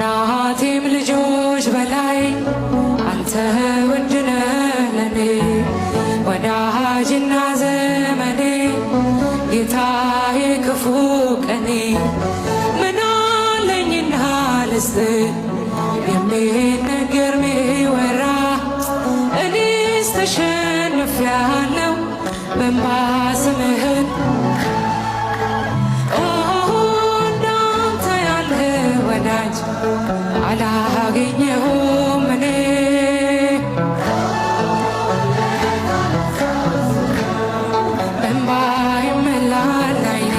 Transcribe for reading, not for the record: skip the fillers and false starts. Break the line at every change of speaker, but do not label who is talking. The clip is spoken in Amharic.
ከእናቴም ልጆች በላይ አንተ ውድ ነህ ለኔ ወዳጅና ዘመኔ ጌታዬ ክፉ ቀኔ ምን አለኝና ልስጥ የሚነገር ሚወራ እኔስ ተሸንፌአለሁ በእንባ ስምህን እንዳንተ ያለ ወዳጅ አላገኘሁም እኔ በእንባ ይሞላል ዓይኔ